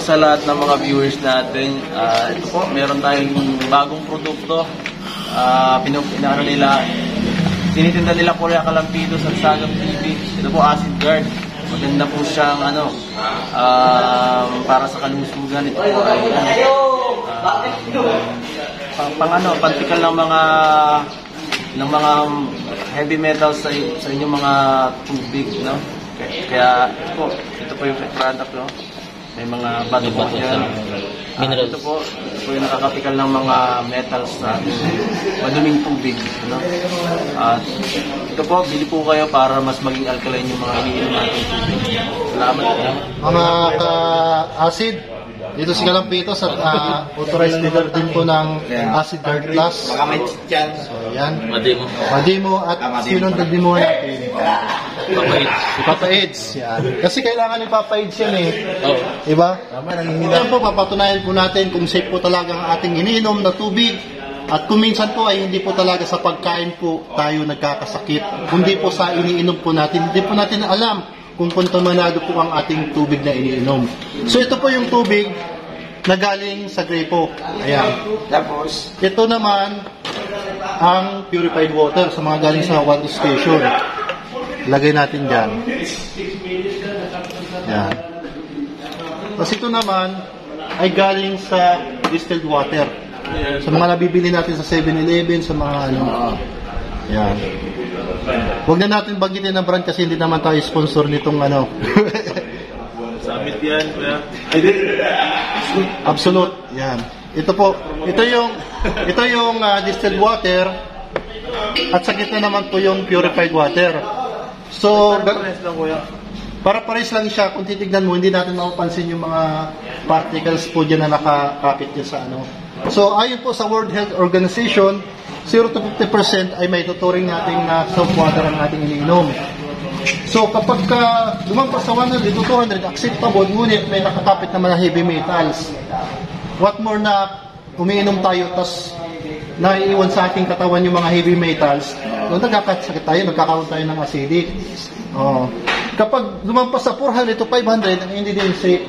sa lahat ng mga viewers natin. Ito po, meron tayong bagong produkto. Pinaano nila, tinitinda nila Korea Kalampitos at Sagam TV. Ito po, Acid Guard. Maganda po siyang para sa kalusugan. Ito po ay pantikal ng mga heavy metals sa inyong mga tubig, no? Kaya ito po yung product, no? May mga bato po yan. Ito po yung nakakatikal ng mga metals sa maduming tubig, no? At ito po, bili po kayo para mas maging alkaline yung mga iniinom natin tubig. Salamat po. Mga ka-acid, dito si Kalampitos at authorized dealer din po ng Acid Guard Plus. Baka may dyan. So, yan. Mademo. At sinong nagdemo natin? Papa Eds. Yan. Kasi kailangan ni Papa Eds yan eh. Diba? Yan po, papatunayan po natin kung safe po talaga ang ating iniinom na tubig. At kung minsan po ay hindi po talaga sa pagkain po tayo nagkakasakit. Kundi po sa iniinom po natin. Hindi po natin alam kung kontaminado po ang ating tubig na iniinom. So ito po yung tubig na galing sa gripo. Ayan. Tapos, ito naman ang purified water sa mga galing sa water station. Lagay natin dyan. Ayan. Tapos ito naman ay galing sa distilled water. Sa mga nabibili natin sa 7-Eleven, sa mga Ayan. Huwag na natin banggitin ang brand kasi hindi naman tayo sponsor nitong Samit yan, kuya. Absolute. Yan. Ito po, ito yung distilled water at sa gitna naman po yung purified water. So, para pares lang siya. Kung titignan mo, hindi natin mapapansin yung mga particles po dyan na nakakapit dyan sa So, ayon po sa World Health Organization, 0 to 50% ay may tuturing natin na soap water ang ating iniinom. So kapag lumampas sa 100 to 200, acceptable, ngunit may nakakapit naman na heavy metals. What more na umiinom tayo, tas naiiwan sa ating katawan yung mga heavy metals, doon nagkakasakit tayo, nagkakaroon tayo ng acidic. Kapag lumampas sa 400 to 500, hindi din safe,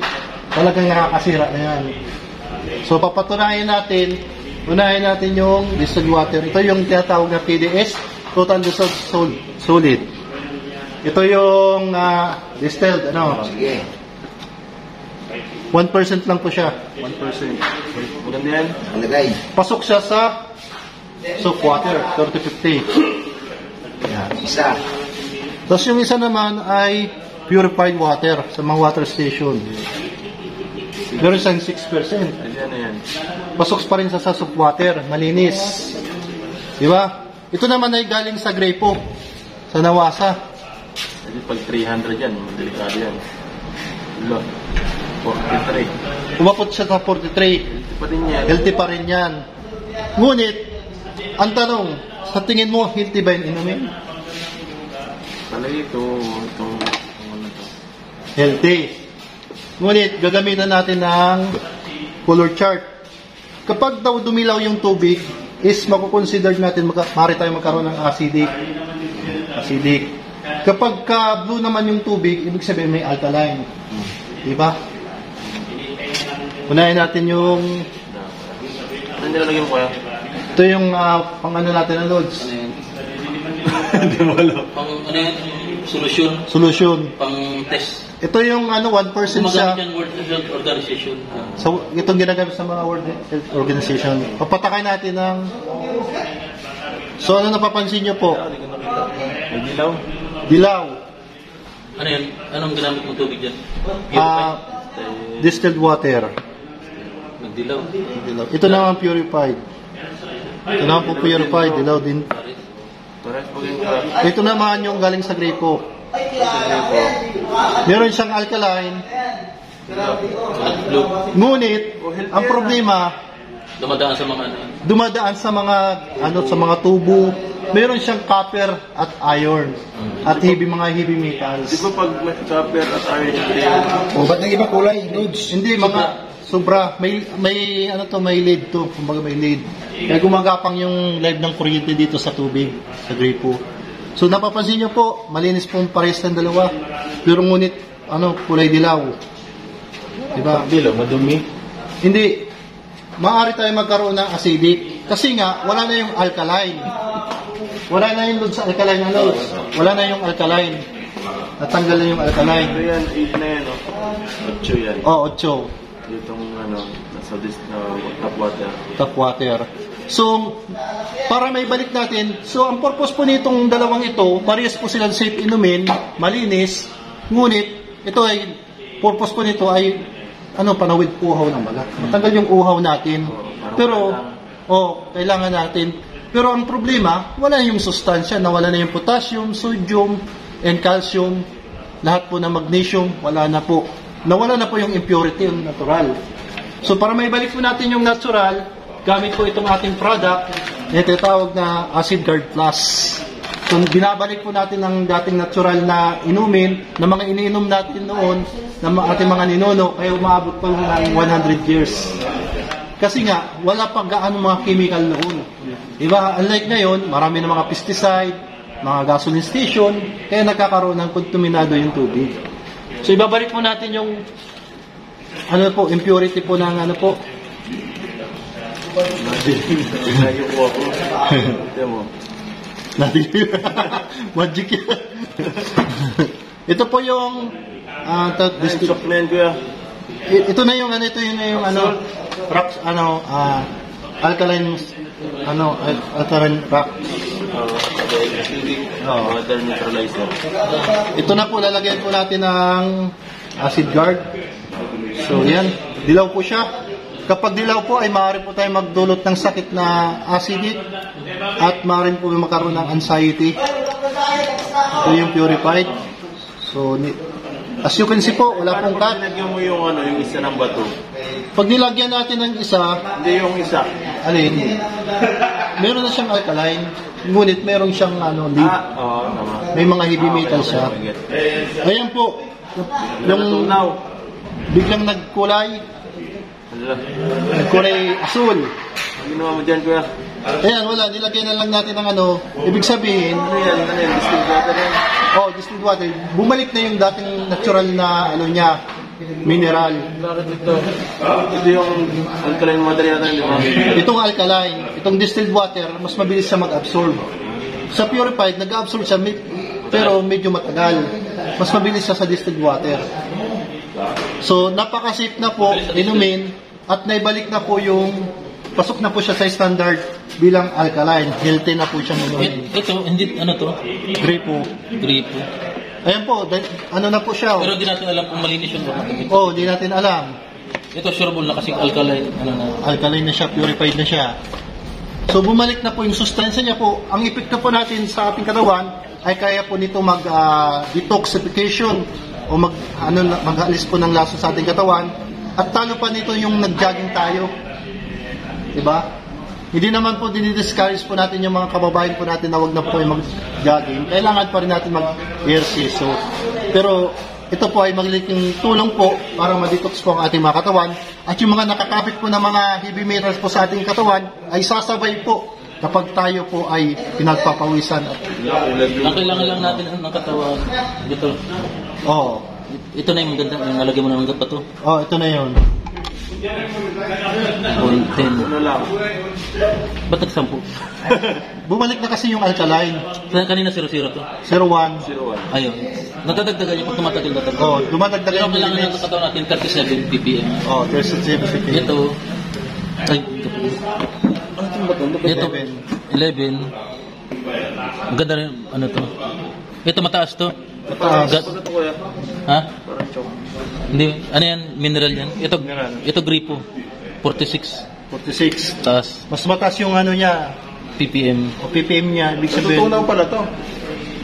talagang nakakasira na yan. So papatunayan natin, unahin natin yung distilled water. Ito yung tinatawag na TDS, Total Dissolved Solid. Ito yung distilled, 1% lang po siya. 1%. Maganda yan. alagay. Pasok siya sa soap water, 30-50. Yan. Isa. Tapos yung isa naman ay purified water sa mga water station. Meron siyang 6%. Ayan na yan. Pasok pa rin sa soap water, malinis. Di ba? Ito naman ay galing sa Grapo, sa Nawasa. Kasi pag 300 yan, delikado yan. 43. Umapot siya sa 43. Healthy pa din yan. Healthy pa rin yan. Ngunit, ang tanong, sa tingin mo, healthy ba yung inumin? Talaga itong Healthy. Ngunit, gagamitan natin ng color chart. Kapag daw dumilaw yung tubig, is makukonsider natin, maaari tayo magkaroon ng acidic. Kapag blue naman yung tubig, ibig sabihin may alkaline. Diba? Unahin natin yung... Ano nilalagyan mo kaya? Ito yung pang-ano natin ng loads. Hindi mo alam. Pang solusyon. Solution. Pang test. Ito yung 1% siya. Gumagamit yung World Health Organization. So, itong ginagamit sa mga World Health Organization. Papatakay natin ng... So, ano napapansin nyo po? May dilaw. Dilaw. Ano yan? Anong ginamit mong tubig dyan? Distilled water. Nagdilaw. Dilaw. Ito naman purified. Ito naman po purified. Dilaw din. Correct po yung Ito naman yung galing sa Grapo. Meron siyang alkaline. Blue. Ngunit, ang problema, Dumadaan sa mga sa mga tubo. Meron siyang copper at iron. At mga heavy metals. Di ba pag may copper at iron O, ba't nag-iba kulay? Nudes. Hindi, mga sobra. May lead to. Kumbaga may lead. Kaya gumagapang yung live ng kuryente dito sa tubig, sa Grapo. So napapansin nyo po, malinis po ang pares ng dalawa. Pero ngunit, kulay dilaw. Diba? Dilo, madumi. Hindi. Maaari tayo magkaroon ng acidic. Kasi nga, wala na yung alkaline. Wala na yung load sa alkaline na loads. Wala na yung alkaline. Natanggal na yung alkaline. Ito yan, 8 na yan, no? 8 yan. O, 8. Itong, nasa this na tap water. Tap water. So, para may balik natin, so ang purpose po nitong dalawang ito, parehas po silang safe inumin, malinis, ngunit, ito ay, purpose po nito ay, panawid uhaw ng balat. Matanggal yung uhaw natin. Pero, kailangan natin. Pero ang problema, wala na yung sustansya, nawala na yung potassium, sodium, and calcium, lahat po ng magnesium, wala na po. Nawala na po yung impurity, yung natural. So, para may balik po natin yung natural, gamit po itong ating product, na tinatawag na Acid Guard Plus. So, binabalik po natin ang dating natural na inumin, na mga iniinom natin noon, ng ating mga ninuno, kaya umaabot pa ng 100 years. Kasi nga, wala pa gaano mga chemical noon. Diba? Unlike ngayon, marami na mga pesticide, mga gasoline station, kaya nagkakaroon ng kontaminado yung tubig. So, ibabalik mo natin yung impurity po ng Yung uwa ko. Ito mo. Magic yan. Ito po yung Shock na yan, kuya. ito na yung alkaline alkaline rock. Water neutralizer. Ito na po, lalagyan po natin ng acid guard. So, yan. Dilaw po siya. Kapag dilaw po, ay maaari po tayo magdulot ng sakit na acidic at maaari po magkaroon ng anxiety. Ito yung purified. So, as you can see po, wala pong cut. Nilagyan mo yung isa ng bato. Pag nilagyan natin ng isa, Hindi yung isa. meron na siyang alkaline, ngunit meron siyang lead. Oo, tama. May mga heavy metal siya. Ayan po, yung biglang nagkulay asul. Ano ginawa mo dyan, kuya? Ayan, wala, nilagyan na lang natin ng ibig sabihin, Ano yan? Distilled water yan. distilled water, bumalik na yung dating natural na mineral. Bakit ito? Ito yung alkaline water yata, di ba? Itong alkaline, itong distilled water, mas mabilis siya mag-absorb. Sa purified, nag-absorb siya, pero medyo matagal. Mas mabilis siya sa distilled water. So, napaka-safe na po, inumin, at naibalik na po pasok na po siya sa standard bilang alkaline. Healthy na po siya inumin. Ito, hindi, to? Gripo. Gripo. Ayan po, na po siya. Pero di natin alam kung malinis yung baka. Di natin alam. Ito, sureball na kasi alkaline. Alkaline na siya, purified na siya. So, bumalik na po yung sustansya niya po. Ang epekto po natin sa ating katawan ay kaya po nito mag-detoxification o mag-alis po ng laso sa ating katawan. At talo pa nito yung nag-jogging tayo. Diba? Hindi naman po dinidiscourage po natin yung mga kababayan po natin na wag na po kayo mag-jogging. Kailangan pa rin natin mag-exercise. So, pero ito po ay magiging tulong po para ma-detox po ang ating mga katawan. At yung mga nakakapit po na mga heavy metals po sa ating katawan ay sasabay po kapag tayo po ay pinagpapawisan. Ang kailangan lang natin ng katawan. Ito. Ito na yung maganda. Nalagyan mo na ng gato to. Ito na yun. 10. Ano lang? Ba't nagsampu? Bumalik na kasi yung alkaline. Kanina 0-0 to? 01. Ayun. Natadagdagan yung pag tumatagal na tagal. Dumadagdagan Pero yung kailangan limits. ng katawan natin 37 ppm. 37 ppm. Ito. Ito. 11. Ang ganda rin. Ano to? Ito mataas to. Mataas. Ito, kuya. Ha? Parang choke. Hindi. Ano yan? Mineral yan. Mineral. Ito gripo. 46. 46. Taas. Mas mataas yung niya, ppm. o ppm niya. Ibig sabihin, Tutunaw pala to.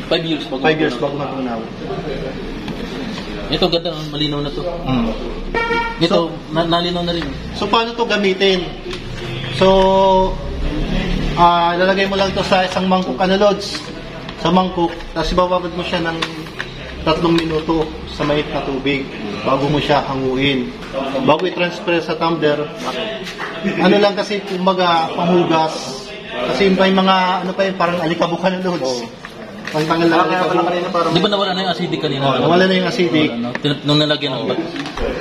5 years bago. 5 years bago matunaw. Ito ganda. Malinaw na to. Ito. Nalinaw na rin. So, paano to gamitin? So, lalagay mo lang to sa isang mangkok lods. Sa mangkok, tapos ibababad mo siya ng 3 minuto sa mainit na tubig bago mo siya hanguin. Bago i-transfer sa tumbler, lang kasi kumbaga panghugas. Kasi may mga parang alikabukan lods. pangtanggal lang Kaya pala kanina para Di ba nawala na yung acidic kanina? Wala na yung acidic. Ano, nung nalagyan ng bag.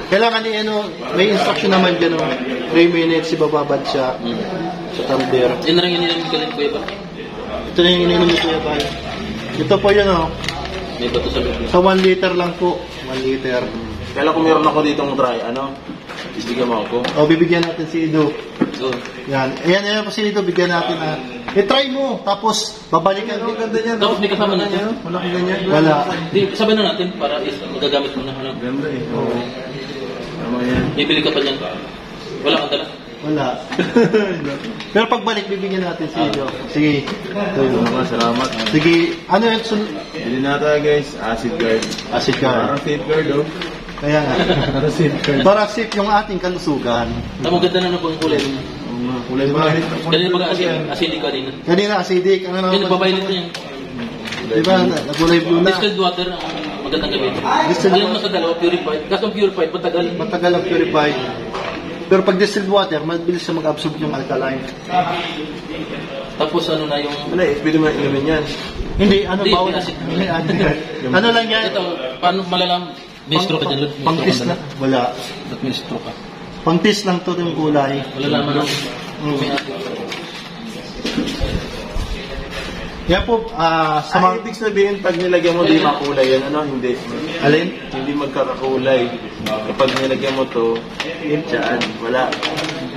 Kailangan ni may instruction naman dyan, 3 minutes, ibababad siya sa tumbler. Yun na rin yung ininom ko iba. Ito na yung ininom ni Kuya Bay. Ito po yun, May bato sa loob. Sa 1 liter lang po. 1 liter. Kaya kung meron ako ditong dry, ibigyan mo ako. O, bibigyan natin si Ido. Go. Yan. Ayan po si Ido, bigyan natin I-try mo, tapos babalikan. Ang ganda niya. Tapos may kasama na ito. Wala kang ganyan. Wala. Di, sabay na natin para magagamit mo na. Ano. Ganda eh. Oo. Tama yan. Bibili ka pa niyan. Wala kang dala. Wala. Pero pagbalik, bibigyan natin si Ido. Sige. Ito yun. Salamat. Sige. Ano yun? Bili na tayo guys. Acid guard. Acid guard. Parang safeguard Kaya nga. Para safe yung ating kalusugan. Tama, ganda na po yung kulay mo. Kulay ba? Kanina baga acidic kanina. Kanina acidic. Ano naman? Kanina babaylit na yan. Diba? Nagulay blue na. Distilled water ang magandang gamitin. Distilled Alam mo sa dalawa, purified. Kaso ang purified, matagal. Matagal ang purified. Pero pag distilled water, mabilis siya mag-absorb yung alkaline. Tapos ano na yung... Ano eh, pwede mo inumin yan. Hindi, ano Hindi, bawal. hindi. Hindi, ano lang yan? Ito, paano malalam? May stroke ka dyan, Lord? May Pang-test stroke na. ka Wala. Ba't may stroke ka? Pang-test lang to yung kulay. Wala naman ako. May acid. Yan po, sa mga... Ibig sabihin, pag nilagyan mo di makulay yan, hindi. Alin? Hindi magkakakulay. Kapag nilagyan mo to, yan, wala.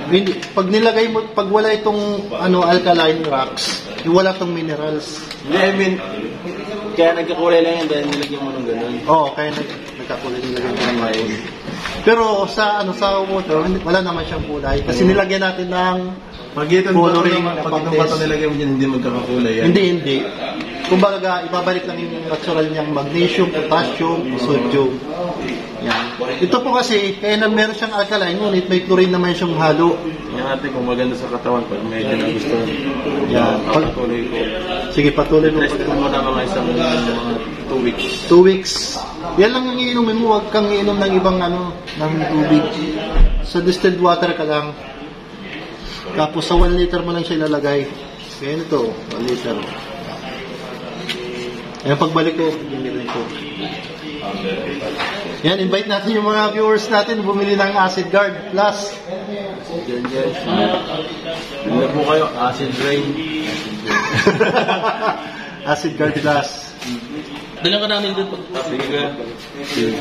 Hindi, pag nilagay mo, pag wala itong alkaline rocks, wala itong minerals. Hindi, I mean, kaya nagkakulay lang yan dahil nilagyan mo ng ganun. Oo, kaya nagkakulay nilagay mo ng mais. Pero sa water, wala naman siyang kulay. Kasi nilagyan natin ng Pag itong coloring na pag itong pang-test. bato nilagyan mo dyan, hindi magkakakulay yan. Hindi. Kumbaga, ibabalik lang yung natural niyang magnesium, potassium, sodium. Yan. Ito po kasi, kaya na meron siyang alkaline, ngunit may chlorine naman siyang halo. Yan natin kung maganda sa katawan pag medyo na gusto. Yan. Pagpatuloy ko. Sige, patuloy mo. Rest ko muna mga isang mga 2 weeks. 2 weeks. Yan lang ang iinumin mo, huwag kang iinom ng ibang ng tubig. Sa distilled water ka lang. Tapos sa 1 liter mo lang siya ilalagay. Kaya ito, 1 liter. Ayan, pagbalik ko, bumili ko. Yan, invite natin yung mga viewers natin bumili ng Acid Guard Plus. Yan, guys. Bili po kayo, acid rain. Acid Guard Plus. Dalang ka namin doon. Sige.